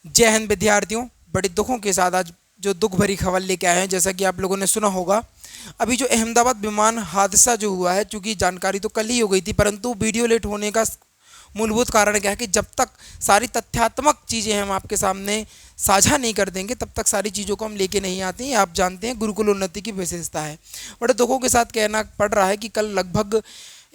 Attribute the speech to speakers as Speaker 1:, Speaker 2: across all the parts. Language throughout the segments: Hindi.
Speaker 1: जय हिंद विद्यार्थियों। बड़े दुखों के साथ आज जो दुख भरी खबर लेके आए हैं, जैसा कि आप लोगों ने सुना होगा, अभी जो अहमदाबाद विमान हादसा जो हुआ है, चूंकि जानकारी तो कल ही हो गई थी, परंतु वीडियो लेट होने का मूलभूत कारण क्या है कि जब तक सारी तथ्यात्मक चीज़ें हम आपके सामने साझा नहीं कर देंगे तब तक सारी चीज़ों को हम लेके नहीं आते हैं। आप जानते हैं गुरुकुल उन्नति की विशेषता है। बड़े दुखों के साथ कहना पड़ रहा है कि कल लगभग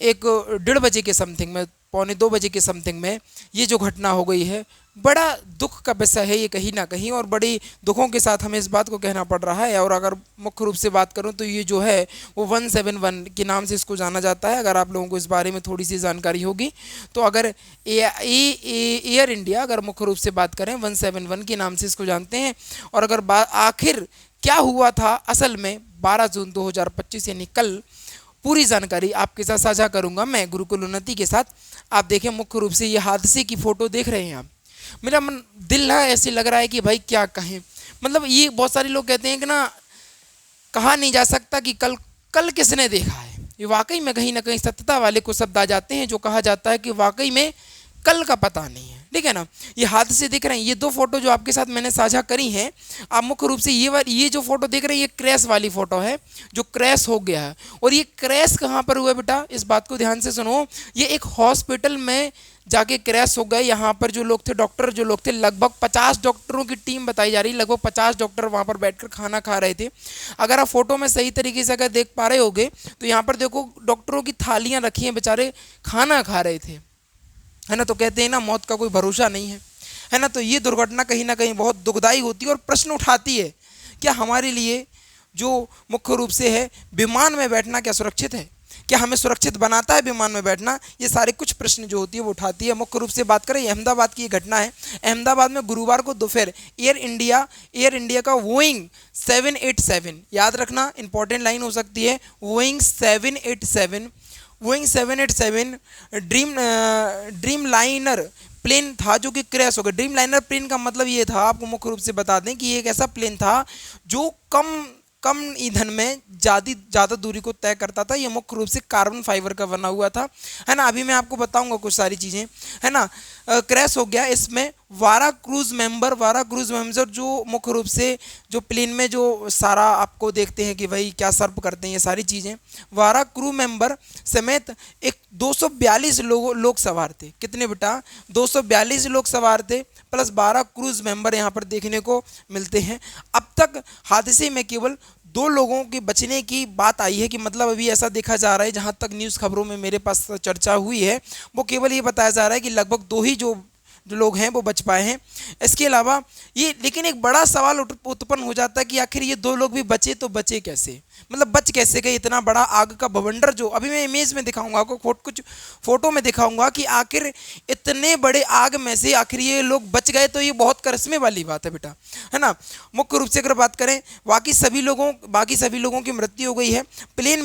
Speaker 1: एक 1:30 के समथिंग में, 1:45 के समथिंग में ये जो घटना हो गई है, बड़ा दुख का विषय है ये कहीं ना कहीं, और बड़ी दुखों के साथ हमें इस बात को कहना पड़ रहा है। और अगर मुख्य रूप से बात करूं तो ये जो है वो 171 के नाम से इसको जाना जाता है। अगर आप लोगों को इस बारे में थोड़ी सी जानकारी होगी तो अगर एयर इंडिया, अगर मुख्य रूप से बात करें 171 के नाम से इसको जानते हैं। और अगर आखिर क्या हुआ था असल में 12 जून 2025 यानी कल, पूरी जानकारी आपके साथ साझा करूंगा मैं गुरुकुल उन्नति के साथ। आप देखें, मुख्य रूप से ये हादसे की फोटो देख रहे हैं आप, मेरा मन दिल ना ऐसे लग रहा है कि भाई क्या कहें। मतलब ये बहुत सारे लोग कहते हैं कि ना, कहा नहीं जा सकता कि कल कल किसने देखा है। ये वाकई में कहीं ना कहीं सत्यता वाले को शब्द आ जाते हैं, जो कहा जाता है कि वाकई में कल का पता नहीं है। ठीक है ना। ये हादसे दिख रहे हैं, ये दो फोटो जो आपके साथ मैंने साझा करी हैं, आप मुख्य रूप से ये जो फोटो देख रहे हैं, ये क्रैश वाली फोटो है, जो क्रैश हो गया है। और ये क्रैश कहाँ पर हुआ है बेटा, इस बात को ध्यान से सुनो। ये एक हॉस्पिटल में जाके क्रैश हो गए। यहाँ पर जो लोग थे, डॉक्टर जो लोग थे, लगभग 50 डॉक्टरों की टीम बताई जा रही है, लगभग 50 डॉक्टर वहाँ पर बैठकर खाना खा रहे थे। अगर आप फोटो में सही तरीके से अगर देख पा रहे होगे तो यहाँ पर देखो डॉक्टरों की थालियाँ रखी हैं, बेचारे खाना खा रहे थे, है ना। तो कहते हैं ना, मौत का कोई भरोसा नहीं है ना। तो ये दुर्घटना कहीं ना कहीं बहुत दुखदाई होती है और प्रश्न उठाती है, क्या हमारे लिए जो मुख्य रूप से है विमान में बैठना क्या सुरक्षित है, क्या हमें सुरक्षित बनाता है विमान में बैठना। ये सारे कुछ प्रश्न जो होती है वो उठाती है। मुख्य रूप से बात करें, अहमदाबाद की ये घटना है। अहमदाबाद में गुरुवार को दोपहर एयर इंडिया का वोइंग 787, याद रखना इंपॉर्टेंट लाइन हो सकती है, वोइंग 787 ड्रीम लाइनर प्लेन था जो कि क्रैश हो गया। ड्रीम लाइनर प्लेन का मतलब ये था, आपको मुख्य रूप से बता दें कि ये एक ऐसा प्लेन था जो कम कम ईंधन में ज़्यादा दूरी को तय करता था। ये मुख्य रूप से कार्बन फाइबर का बना हुआ था, है ना। अभी मैं आपको बताऊंगा कुछ सारी चीज़ें, है ना। क्रैश हो गया। इसमें 12 क्रूज मेंबर जो मुख्य रूप से जो प्लेन में जो सारा आपको देखते हैं कि भाई क्या सर्व करते हैं ये सारी चीज़ें, 12 क्रू मेंबर समेत एक 242 लोग सवार थे। कितने बेटा, 242 लोग सवार थे, प्लस 12 क्रूज मेंबर यहाँ पर देखने को मिलते हैं। अब तक हादसे में केवल 2 लोगों के बचने की बात आई है, कि मतलब अभी ऐसा देखा जा रहा है, जहाँ तक न्यूज़ खबरों में मेरे पास चर्चा हुई है, वो केवल ये बताया जा रहा है कि लगभग 2 ही जो लोग हैं वो बच पाए हैं। इसके अलावा ये, लेकिन एक बड़ा सवाल उत्पन्न हो जाता है कि आखिर ये 2 लोग भी बचे तो बचे कैसे, मतलब बच कैसे गए। इतना बड़ा आग का भवंडर, जो अभी मैं इमेज में दिखाऊंगा आपको, कुछ फोटो में दिखाऊंगा कि आखिर इतने बड़े आग में से आखिर ये लोग बच गए, तो ये बहुत करिश्मे वाली बात है बेटा, है ना। मुख्य रूप से अगर बात करें, बाकी सभी लोगों की मृत्यु हो गई है। प्लेन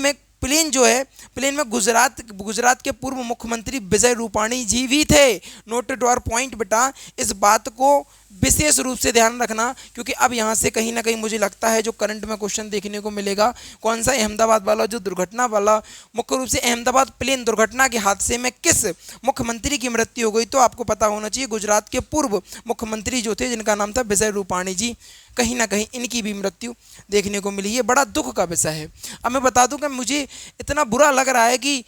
Speaker 1: में गुजरात के पूर्व मुख्यमंत्री विजय रूपाणी जी भी थे। नोट टू आवर पॉइंट बेटा, इस बात को विशेष रूप से ध्यान रखना, क्योंकि अब यहाँ से कहीं ना कहीं मुझे लगता है जो करंट में क्वेश्चन देखने को मिलेगा, कौन सा, अहमदाबाद वाला जो दुर्घटना वाला। मुख्य रूप से अहमदाबाद प्लेन दुर्घटना के हादसे में किस मुख्यमंत्री की मृत्यु हो गई, तो आपको पता होना चाहिए गुजरात के पूर्व मुख्यमंत्री जो थे, जिनका नाम था विजय रूपाणी जी, कहीं ना कहीं इनकी भी मृत्यु देखने को मिली। ये बड़ा दुख का विषय है। अब मैं बता दूं कि मुझे इतना बुरा लग रहा है कि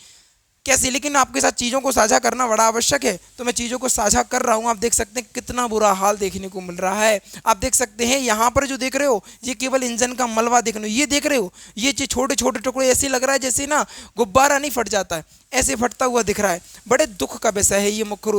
Speaker 1: कैसे, लेकिन आपके साथ चीज़ों को साझा करना बड़ा आवश्यक है, तो मैं चीज़ों को साझा कर रहा हूँ। आप देख सकते हैं कितना बुरा हाल देखने को मिल रहा है। आप देख सकते हैं यहाँ पर जो देख रहे हो, ये केवल इंजन का मलबा देख रहे हो, ये देख रहे हो, ये छोटे छोटे टुकड़े, ऐसे लग रहा है जैसे ना गुब्बारा नहीं फट जाता है, ऐसे फटता हुआ दिख रहा है। बड़े दुख का विषय है ये। मुख्य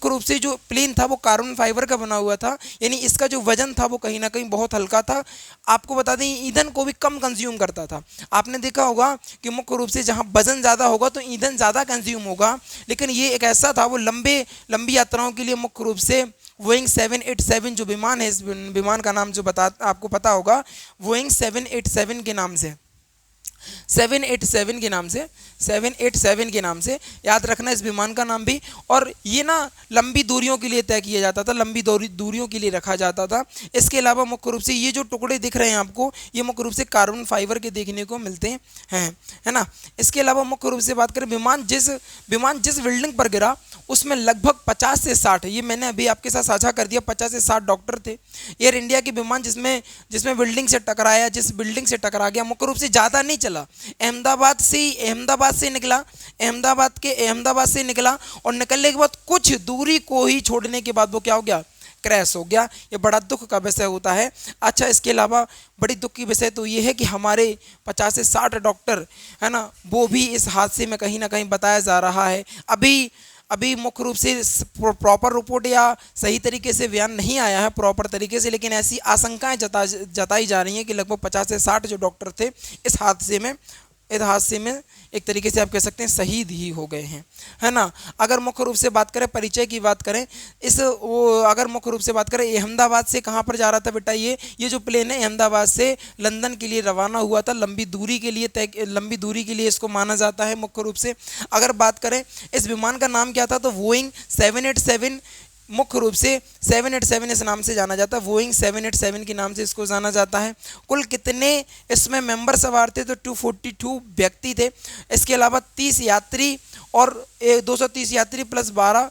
Speaker 1: रूप से जो प्लेन था वो कार्बन फाइबर का बना हुआ था, यानी इसका जो वजन था वो कहीं ना कहीं बहुत हल्का था। आपको बता दें, ईंधन को भी कम कंज्यूम करता था। आपने देखा होगा कि मुख्य रूप से जहाँ वजन ज़्यादा होगा तो ईंधन ज़्यादा कंज्यूम होगा, लेकिन ये एक ऐसा था, वो लंबी यात्राओं के लिए मुख्य रूप से बोइंग 787 जो विमान है, इस विमान का नाम जो आपको पता होगा, बोइंग 787 के नाम से, 787 के नाम से, 787 के नाम से याद रखना इस विमान का नाम भी। और ये ना लंबी दूरियों के लिए तय किया जाता था, लंबी दूरियों के लिए रखा जाता था। इसके अलावा मुख्य रूप से ये जो टुकड़े दिख रहे हैं आपको, ये मुख्य रूप से कार्बन फाइबर के देखने को मिलते हैं, है ना। इसके अलावा मुख्य रूप से बात करें, विमान जिस बिल्डिंग पर गिरा उसमें लगभग 50 से 60, ये मैंने अभी आपके साथ साझा कर दिया, 50 से 60 डॉक्टर थे। एयर इंडिया के विमान जिसमें बिल्डिंग से टकराया, जिस बिल्डिंग से टकरा गया, मुख्य रूप से ज़्यादा नहीं चला, अहमदाबाद से निकला और निकलने के बाद कुछ दूरी को ही छोड़ने के बाद वो क्या हो गया, क्रैश हो गया। ये बड़ा दुख का विषय होता है। अच्छा, इसके अलावा बड़ी दुख की विषय तो ये है कि हमारे 50 से 60 डॉक्टर, है ना, वो भी इस हादसे में कहीं ना कहीं बताया जा रहा है। अभी मुख्य रूप से प्रॉपर रिपोर्ट या सही तरीके से बयान नहीं आया है प्रॉपर तरीके से, लेकिन ऐसी आशंकाएं जताई जा रही हैं कि लगभग 50 से 60 जो डॉक्टर थे इस हादसे में एक तरीके से आप कह सकते हैं शहीद ही हो गए हैं, है ना। अगर मुख्य रूप से बात करें, परिचय की बात करें, अगर मुख्य रूप से बात करें, अहमदाबाद से कहाँ पर जा रहा था बेटा, ये जो प्लेन है अहमदाबाद से लंदन के लिए रवाना हुआ था। लंबी दूरी के लिए इसको माना जाता है मुख्य रूप से। अगर बात करें इस विमान का नाम क्या था, तो बोइंग 787, मुख्य रूप से 787 इस नाम से जाना जाता है, बोइंग 787 के नाम से इसको जाना जाता है। कुल कितने इसमें मेंबर सवार थे, तो 242 व्यक्ति थे। इसके अलावा 30 यात्री और 230 यात्री प्लस 12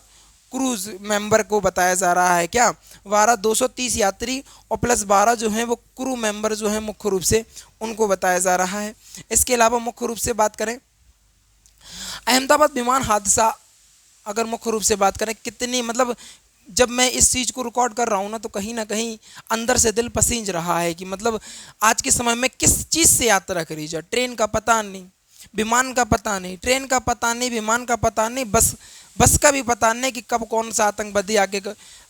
Speaker 1: क्रूज मेंबर को बताया जा रहा है। क्या 230 यात्री और प्लस 12 जो हैं वो क्रू मेंबर जो हैं मुख्य रूप से उनको बताया जा रहा है। इसके अलावा मुख्य रूप से बात करें अहमदाबाद विमान हादसा, अगर मुख्य रूप से बात करें कितनी, मतलब जब मैं इस चीज़ को रिकॉर्ड कर रहा हूँ ना, तो कहीं ना कहीं अंदर से दिल पसीज रहा है कि मतलब आज के समय में किस चीज़ से यात्रा करी जाए। ट्रेन का पता नहीं, विमान का पता नहीं, ट्रेन का पता नहीं, विमान का पता नहीं, बस का भी पता नहीं कि कब कौन सा आतंकवादी आके।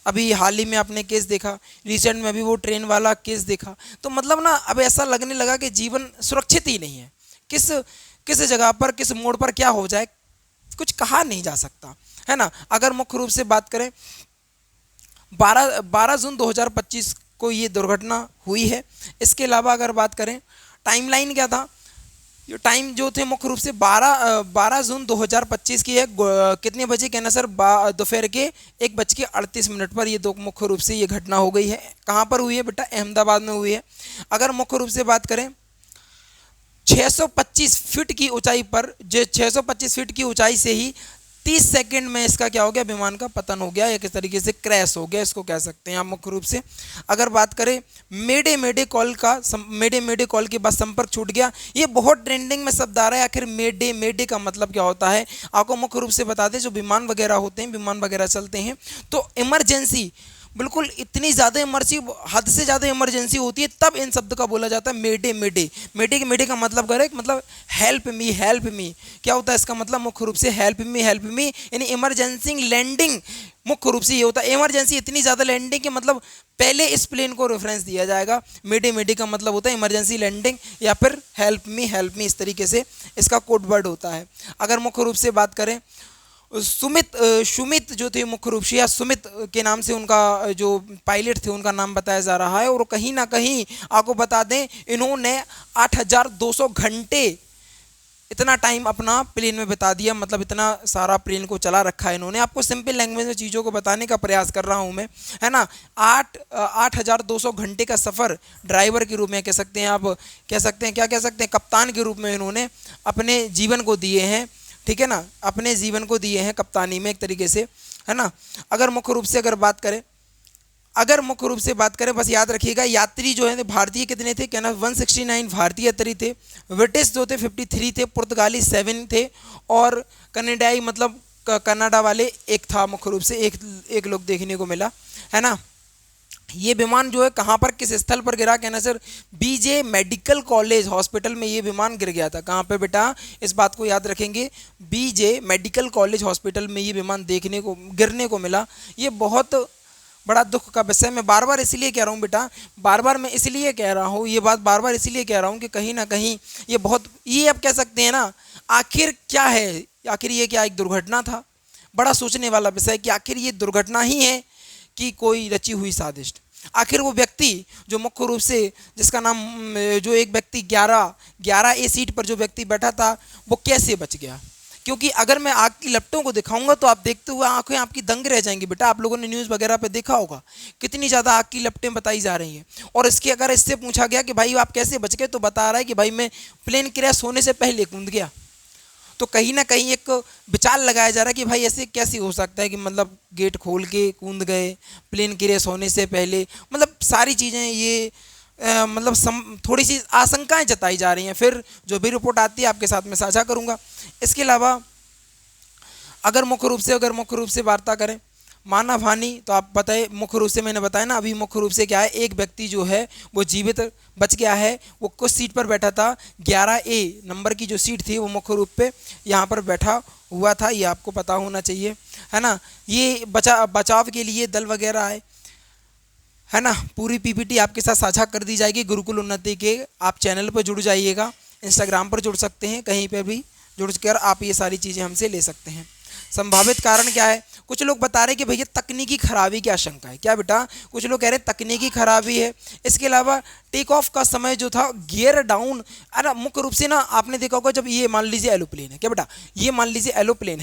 Speaker 1: अभी हाल ही में आपने केस देखा, रिसेंट में भी वो ट्रेन वाला केस देखा, तो मतलब ना अब ऐसा लगने लगा कि जीवन सुरक्षित ही नहीं है। किस जगह पर, किस मोड़ पर क्या हो जाए कुछ कहा नहीं जा सकता, है ना। अगर मुख्य रूप से बात करें 12 जून 2025 को ये दुर्घटना हुई है। इसके अलावा अगर बात करें टाइमलाइन क्या था, ये टाइम जो थे मुख्य रूप से 12 जून 2025 की है। कितने बजे कहना सर, दोपहर के 1:38 पर ये दो मुख्य रूप से ये घटना हो गई है। कहाँ पर हुई है बेटा, अहमदाबाद में हुई है। अगर मुख्य रूप से बात करें 625 फीट की ऊंचाई पर, जो 625 फीट की ऊंचाई से ही 30 सेकंड में इसका क्या हो गया, विमान का पतन हो गया, या किस तरीके से क्रैश हो गया, इसको कह सकते हैं आप मुख्य रूप से। अगर बात करें मेडे कॉल के बाद संपर्क छूट गया, ये बहुत ट्रेंडिंग में शब्द आ रहा है। आखिर मेडे का मतलब क्या होता है, आपको मुख्य रूप से बता दें, जो विमान वगैरह होते हैं, विमान वगैरह चलते हैं तो इमरजेंसी, बिल्कुल इतनी ज़्यादा इमरजेंसी, हद से ज़्यादा इमरजेंसी होती है, तब इन शब्द का बोला जाता है मेडे का मतलब करे, मतलब हेल्प मी। क्या होता है इसका मतलब, मुख्य रूप से हेल्प मी, यानी इमरजेंसी लैंडिंग। मुख्य रूप से ये होता है इमरजेंसी, इतनी ज़्यादा लैंडिंग के मतलब पहले इस प्लेन को रेफरेंस दिया जाएगा। मेडे का मतलब होता है इमरजेंसी लैंडिंग या फिर हेल्प मी, इस तरीके से इसका कोड वर्ड होता है। अगर मुख्य रूप से बात करें सुमित जो थे मुख्य रूप से, या सुमित के नाम से उनका जो पायलट थे उनका नाम बताया जा रहा है। और कहीं ना कहीं आपको बता दें, इन्होंने 8200 घंटे इतना टाइम अपना प्लेन में बिता दिया, मतलब इतना सारा प्लेन को चला रखा है इन्होंने। आपको सिंपल लैंग्वेज में चीज़ों को बताने का प्रयास कर रहा हूँ मैं, है ना। 8200 घंटे का सफ़र ड्राइवर के रूप में कह सकते हैं, आप कह सकते हैं, क्या कह सकते हैं, कप्तान के रूप में इन्होंने अपने जीवन को दिए हैं, ठीक है ना, अपने जीवन को दिए हैं कप्तानी में एक तरीके से, है ना। अगर मुख्य रूप से बात करें, बस याद रखिएगा, यात्री जो है भारतीय कितने थे, कहना 169 भारतीय यात्री थे, ब्रिटिश जो थे 53 थे, पुर्तगाली 7 थे, और कनाडाई मतलब कनाडा वाले एक था, मुख्य रूप से एक लोग देखने को मिला, है ना। ये विमान जो है कहाँ पर, किस स्थल पर गिरा, कहना sir BJ medical college hospital में ये विमान गिर गया था। कहाँ पे बेटा, इस बात को याद रखेंगे, बीजे मेडिकल कॉलेज हॉस्पिटल में ये विमान गिरने को मिला। ये बहुत बड़ा दुख का विषय। मैं बार बार इसलिए कह रहा हूँ बेटा, मैं इसलिए कह रहा हूँ ये बात, बार बार इसलिए कह रहा हूँ कि कहीं ना कहीं ये आप कह सकते हैं ना, आखिर क्या है, आखिर ये क्या एक दुर्घटना था। बड़ा सोचने वाला विषय कि आखिर ये दुर्घटना ही है कि कोई रची हुई साजिश। आखिर वो व्यक्ति जो मुख्य रूप से जिसका नाम जो एक व्यक्ति 11 ए सीट पर जो व्यक्ति बैठा था वो कैसे बच गया? क्योंकि अगर मैं आग की लपटों को दिखाऊंगा तो आप देखते हुए आंखें आपकी दंग रह जाएंगी बेटा। आप लोगों ने न्यूज़ वगैरह पे देखा होगा कितनी ज़्यादा आग की लपटें बताई जा रही हैं। और इसके अगर इससे पूछा गया कि भाई आप कैसे बच गए, तो बता रहा है कि भाई मैं प्लेन क्रैश होने से पहले कूद गया। तो कहीं ना कहीं एक विचार लगाया जा रहा है कि भाई ऐसे कैसे हो सकता है कि मतलब गेट खोल के कूद गए प्लेन क्रैश होने से पहले। मतलब सारी चीज़ें ये मतलब थोड़ी सी आशंकाएं जताई जा रही हैं। फिर जो भी रिपोर्ट आती है आपके साथ में साझा करूंगा। इसके अलावा अगर मुख्य रूप से वार्ता करें मानव हानि, तो आप बताइए मुख्य रूप से मैंने बताया ना अभी मुख्य रूप से क्या है, एक व्यक्ति जो है वो जीवित बच गया है। वो कुछ सीट पर बैठा था, 11A नंबर की जो सीट थी वो मुख्य रूप पे यहाँ पर बैठा हुआ था। ये आपको पता होना चाहिए, है ना। ये बचाव के लिए दल वगैरह आए, है ना। पूरी पीपीटी आपके साथ साझा कर दी जाएगी गुरुकुल उन्नति के। आप चैनल पर जुड़ जाइएगा, इंस्टाग्राम पर जुड़ सकते हैं, कहीं पर भी जुड़ कर आप ये सारी चीज़ें हमसे ले सकते हैं। संभावित कारण क्या है? कुछ लोग बता रहे हैं कि भैया तकनीकी खराबी की आशंका है। क्या बेटा? कुछ लोग कह रहे हैं तकनीकी खराबी है। इसके अलावा टेक ऑफ का समय जो था गियर डाउन, अरे मुख्य रूप से ना आपने देखा होगा जब ये मान लीजिए एरोप्लेन है, क्या बेटा ये मान लीजिए एरोप्लेन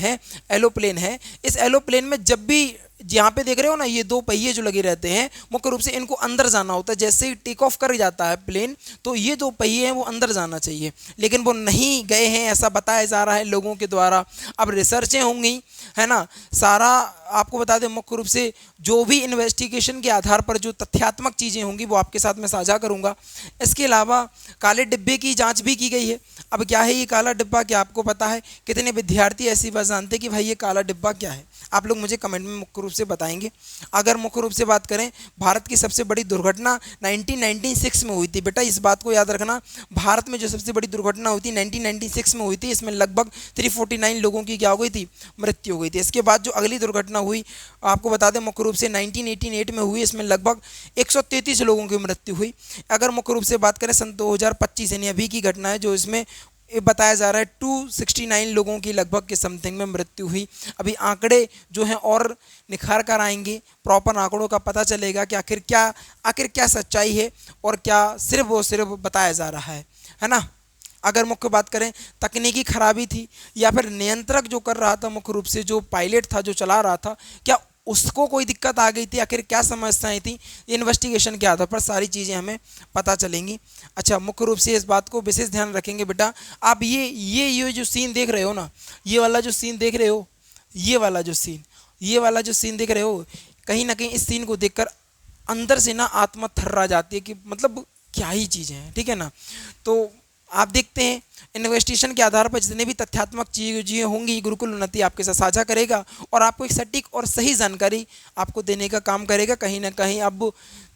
Speaker 1: है। इस एरोप्लेन में जब भी यहाँ पे देख रहे हो ना ये दो पहिए जो लगे रहते हैं, मुख्य रूप से इनको अंदर जाना होता है। जैसे ही टेक ऑफ कर जाता है प्लेन तो ये दो पहिए हैं वो अंदर जाना चाहिए, लेकिन वो नहीं गए हैं ऐसा बताया जा रहा है लोगों के द्वारा। अब रिसर्चें होंगी, है ना, सारा आपको बता दें मुख्य रूप से जो भी इन्वेस्टिगेशन के आधार पर जो तथ्यात्मक चीज़ें होंगी वो आपके साथ में साझा करूंगा। इसके अलावा काले डिब्बे की जांच भी की गई है। अब क्या है ये काला डिब्बा, क्या आपको पता है? कितने विद्यार्थी ऐसी बात जानते हैं कि भाई ये काला डिब्बा क्या है? आप लोग मुझे कमेंट में मुख्य रूप से बताएंगे। अगर मुख्य रूप से बात करें भारत की सबसे बड़ी दुर्घटना 1996 में हुई थी। बेटा इस बात को याद रखना, भारत में जो सबसे बड़ी दुर्घटना हुई थी 1996 में हुई थी। इसमें लगभग 349 लोगों की क्या हो गई थी? मृत्यु हो गई थी। इसके बाद जो अगली दुर्घटना हुई आपको बता दें मुख्य रूप से 1988 में हुई। इसमें लगभग 133 लोगों की मृत्यु हुई। अगर मुख्य रूप से बात करें सन 2025 यानी अभी की घटना है जो इसमें ये बताया जा रहा है 269 लोगों की लगभग के समथिंग में मृत्यु हुई। अभी आंकड़े जो हैं और निखार कर आएंगे, प्रॉपर आंकड़ों का पता चलेगा कि आखिर क्या सच्चाई है और क्या सिर्फ बताया जा रहा है ना। अगर मुख्य बात करें तकनीकी खराबी थी या फिर नियंत्रक जो कर रहा था मुख्य रूप से जो पायलट था जो चला रहा था, क्या उसको कोई दिक्कत आ गई थी? आखिर क्या समस्याएं थी? इन्वेस्टिगेशन के आधार पर सारी चीज़ें हमें पता चलेंगी। अच्छा, मुख्य रूप से इस बात को विशेष ध्यान रखेंगे बेटा। आप ये जो सीन देख रहे हो ना, ये वाला जो सीन देख रहे हो, ये वाला जो सीन देख रहे हो, कहीं ना कहीं इस सीन को देखकर अंदर से ना आत्मा थर्रा जाती है कि मतलब क्या ही चीज़ें हैं, ठीक है ना। तो आप देखते हैं इन्वेस्टिगेशन के आधार पर जितने भी तथ्यात्मक चीज़ें होंगी गुरुकुल उन्नति आपके साथ साझा करेगा और आपको एक सटीक और सही जानकारी आपको देने का काम करेगा। कहीं ना कहीं अब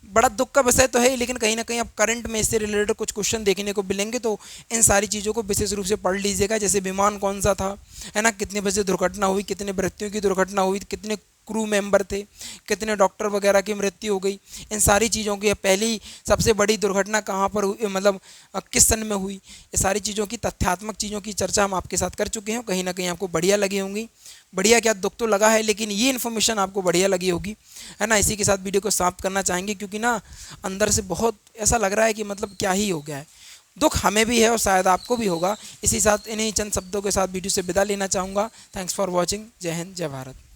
Speaker 1: बड़ा दुख का विषय तो है, लेकिन कहीं ना कहीं अब करंट में इससे रिलेटेड कुछ क्वेश्चन देखने को मिलेंगे, तो इन सारी चीज़ों को विशेष रूप से पढ़ लीजिएगा। जैसे विमान कौन सा था, है ना, कितने बजे दुर्घटना हुई, कितने व्यक्तियों की दुर्घटना हुई, कितने क्रू मेंबर थे, कितने डॉक्टर वगैरह की मृत्यु हो गई, इन सारी चीज़ों की पहली सबसे बड़ी दुर्घटना कहाँ पर हुई, मतलब किस सन में हुई, ये सारी चीज़ों की तथ्यात्मक चीज़ों की चर्चा हम आपके साथ कर चुके हैं। कहीं ना कहीं आपको बढ़िया लगी होंगी। बढ़िया क्या, दुख तो लगा है, लेकिन ये इन्फॉर्मेशन आपको बढ़िया लगी होगी, है ना। इसी के साथ वीडियो को समाप्त करना चाहेंगे क्योंकि ना अंदर से बहुत ऐसा लग रहा है कि मतलब क्या ही हो गया है। दुख हमें भी है और शायद आपको भी होगा। इसी साथ इन्हीं चंद शब्दों के साथ वीडियो से विदा लेना चाहूँगा। Thanks for watching. जय हिंद, जय भारत।